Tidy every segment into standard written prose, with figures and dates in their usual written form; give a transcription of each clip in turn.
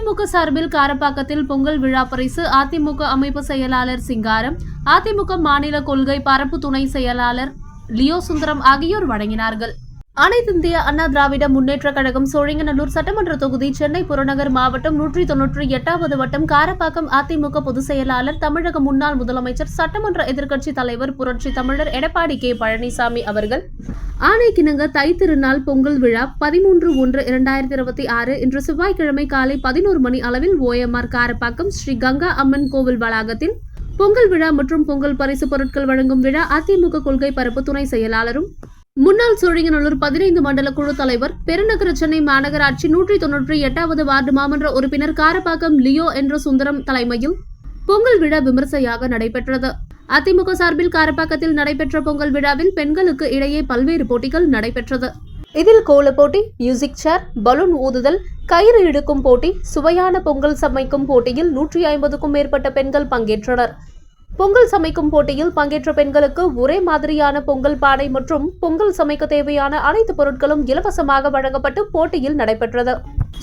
அதிமுக சார்பில் காரப்பாக்கத்தில் பொங்கல் விழா பரிசு அதிமுக அமைப்பு செயலாளர் சிங்காரம், அதிமுக மாநில கொள்கை பரப்பு துணை செயலாளர் லியோ சுந்தரம் ஆகியோர் வழங்கினார்கள். அனைத்திந்திய அண்ணா திராவிட முன்னேற்ற கழகம் சோழிங்கநல்லூர் சட்டமன்ற தொகுதி சென்னை புறநகர் மாவட்டம் 198வது வட்டம் காரப்பாக்கம் அதிமுக பொதுச் செயலாளர் தமிழக முன்னாள் முதலமைச்சர் சட்டமன்ற எதிர்க்கட்சி தலைவர் புரட்சி தமிழர் எடப்பாடி கே பழனிசாமி அவர்கள் ஆணைக்கிணங்க தைத்திருநாள் பொங்கல் விழா 13/1/2026 இன்று செவ்வாய்க்கிழமை காலை 11 மணி அளவில் OMR காரப்பாக்கம் ஸ்ரீ கங்கா அம்மன் கோவில் வளாகத்தில் பொங்கல் விழா மற்றும் பொங்கல் பரிசு பொருட்கள் வழங்கும் விழா அதிமுக கொள்கை பரப்பு துணை செயலாளரும் முன்னாள் சோழிங்கநல்லூர் 15 மண்டல குழு தலைவர், பெருநகர சென்னை மாநகராட்சி 198வது வார்டு மாமன்ற உறுப்பினர் காரப்பாக்கம் லியோ என்ற சுந்தரம் தலைமையில் பொங்கல் விழா விமர்சையாக நடைபெற்றது. அதிமுக சார்பில் காரப்பாக்கத்தில் நடைபெற்ற பொங்கல் விழாவில் பெண்களுக்கு இடையே பல்வேறு போட்டிகள் நடைபெற்றது. இதில் கோல போட்டி, மியூசிக் சேர், பலூன் ஊதுதல், கயிறு இழுக்கும் போட்டி, சுவையான பொங்கல் சமைக்கும் போட்டியில் 150க்கும் மேற்பட்ட பெண்கள் பங்கேற்றனர். பொங்கல் சமைக்கும் போட்டியில் பங்கேற்ற பெண்களுக்கு ஒரே மாதிரியான பொங்கல் பானை மற்றும் பொங்கல் சமைக்க தேவையான அனைத்து பொருட்களும் இலவசமாக வழங்கப்பட்டு போட்டியில் நடைபெற்றது.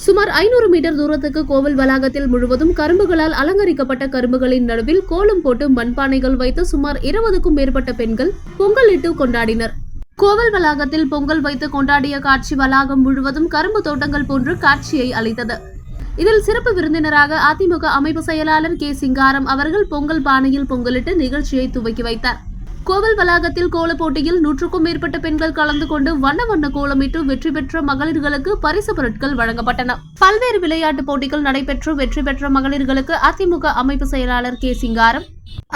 சுமார் 500 மீட்டர் தூரத்துக்கு கோவில் வளாகத்தில் முழுவதும் கரும்புகளால் அலங்கரிக்கப்பட்ட கரும்புகளின் நடுவில் கோலம் போட்டு மண்பானைகள் வைத்து சுமார் 20க்கும் மேற்பட்ட பெண்கள் பொங்கலிட்டு கொண்டாடினர். கோவில் வளாகத்தில் பொங்கல் வைத்து கொண்டாடிய காட்சி வளாகம் முழுவதும் கரும்பு தோட்டங்கள் போன்று காட்சியை அளித்தது. இதில் சிறப்பு விருந்தினராக அதிமுக அமைப்பு செயலாளர் கே சிங்காரம் அவர்கள் பொங்கல் பானையில் பொங்கலிட்டு நிகழ்ச்சியை துவக்கி வைத்தார். கோவில் வளாகத்தில் கோல போட்டியில் 100க்கும் மேற்பட்ட பெண்கள் கலந்து கொண்டு வண்ண வண்ண கோலமிட்டு வெற்றி பெற்ற மகளிர்களுக்கு பரிசு பொருட்கள் வழங்கப்பட்டன. பல்வேறு விளையாட்டு போட்டிகள் நடைபெற்று வெற்றி பெற்ற மகளிர்களுக்கு அதிமுக அமைப்பு செயலாளர் கே சிங்காரம்,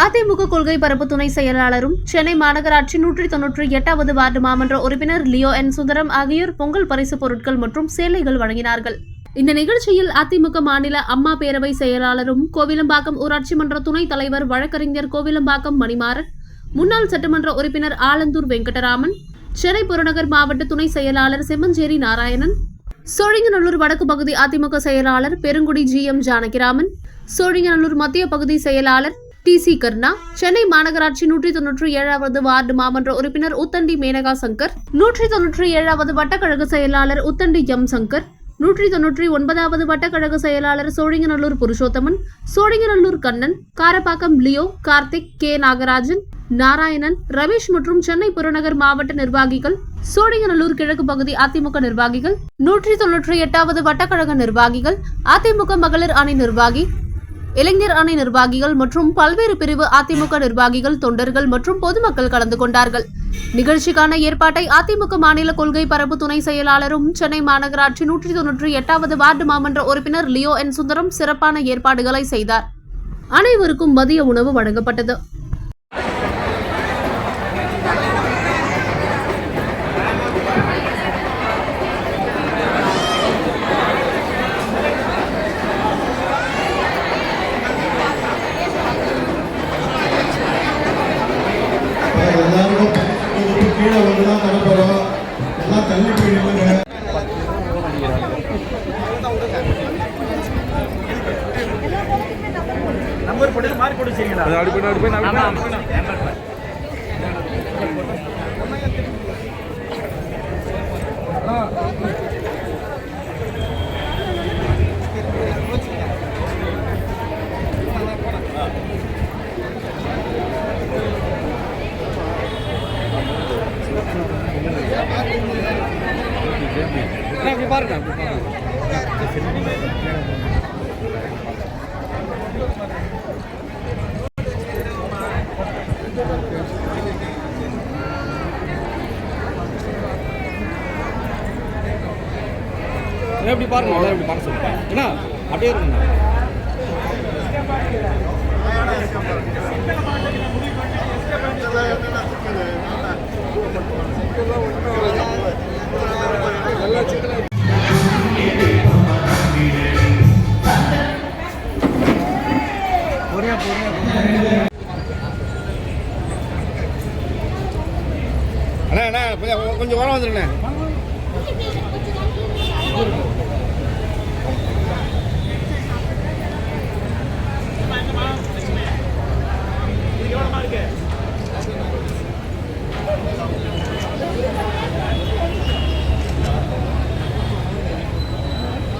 அதிமுக கொள்கை பரப்பு துணை செயலாளரும் சென்னை மாநகராட்சி 198வது வார்டு மாமன்ற உறுப்பினர் லியோ என் சுந்தரம் ஆகியோர் பொங்கல் பரிசு பொருட்கள் மற்றும் சேலைகள் வழங்கினார்கள். இந்த நிகழ்ச்சியில் அதிமுக மாநில அம்மா பேரவை செயலாளரும் கோவிலம்பாக்கம் ஊராட்சி மன்ற துணைத் தலைவர் வழக்கறிஞர் கோவிலம்பாக்கம் மணிமாறன், முன்னாள் சட்டமன்ற உறுப்பினர் ஆலந்தூர் வெங்கடராமன், சென்னை புறநகர் மாவட்ட துணை செயலாளர் செம்மஞ்சேரி நாராயணன், சோழிங்கநல்லூர் வடக்கு பகுதி அதிமுக செயலாளர் பெருங்குடி GM ஜானகிராமன், சோழிங்கநல்லூர் மத்திய பகுதி செயலாளர் TC கர்ணா, சென்னை மாநகராட்சி 197வது வார்டு மாமன்ற உறுப்பினர் உத்தண்டி மேனகா சங்கர், 197வது வட்டக்கழக செயலாளர் உத்தண்டி M சங்கர், 199வது வட்டக்கழக செயலாளர் சோழிங்கநல்லூர் புருஷோத்தமன், சோழிங்கநல்லூர் கண்ணன், காரப்பாக்கம் லியோ, கார்த்திக், கே நாகராஜன், நாராயணன், ரமேஷ் மற்றும் சென்னை புறநகர் மாவட்ட நிர்வாகிகள், சோழிங்கநல்லூர் கிழக்கு பகுதி அதிமுக நிர்வாகிகள், 198வது வட்டக்கழக நிர்வாகிகள், அதிமுக மகளிர் அணி நிர்வாகி, இளைஞர் அணி நிர்வாகிகள் மற்றும் பல்வேறு பிரிவு அதிமுக நிர்வாகிகள், தொண்டர்கள் மற்றும் பொதுமக்கள் கலந்து கொண்டார்கள். நிகழ்ச்சிக்கான ஏற்பாட்டை அதிமுக மாநில கொள்கை பரப்பு துணை செயலாளரும் சென்னை மாநகராட்சி 198வது வார்டு மாமன்ற உறுப்பினர் லியோ என் சுந்தரம் சிறப்பான ஏற்பாடுகளை செய்தார். அனைவருக்கும் மதிய உணவு வழங்கப்பட்டது. கீழே வந்துதான் தரப்போறோம். எல்லாம் தள்ளி போயிடுங்க. நம்பர் போட்டு மாறி போட்டு சரிங்களா? அது அடி போய் பாருங்க. எப்படி பாருங்க, எப்படி பார்க்க சொல்லிட்டேன். ஏன்னா அப்படியே இருக்குங்க. அண்ணா கொஞ்சம் ஓரம் வந்துருண்ணே.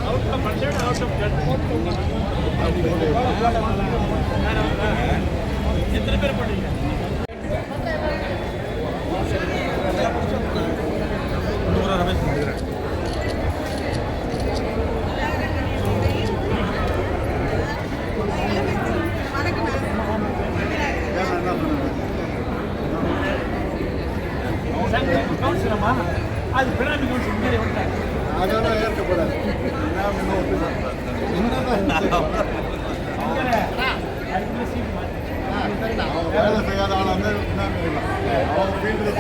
Out of கவுன்சிலமா அது பினாமி கவுன்சில் மாதிரி வந்துட்டாங்க. அதெல்லாம் ஏற்கப்படாது. நான் இன்னும் ஒத்துக்கிறேன். அதுக்குள்ள சீட்டு மாற்றி அவங்க வேலை செய்யாத ஆள் வந்து பின்னாடி இல்லை. அவங்க ஃபீல்டில்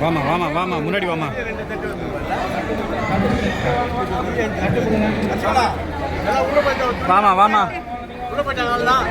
வாமா வாமா வாமா முன்னாடி வாமா. வாமா வாமா. உள்ள போயிட்டாங்க.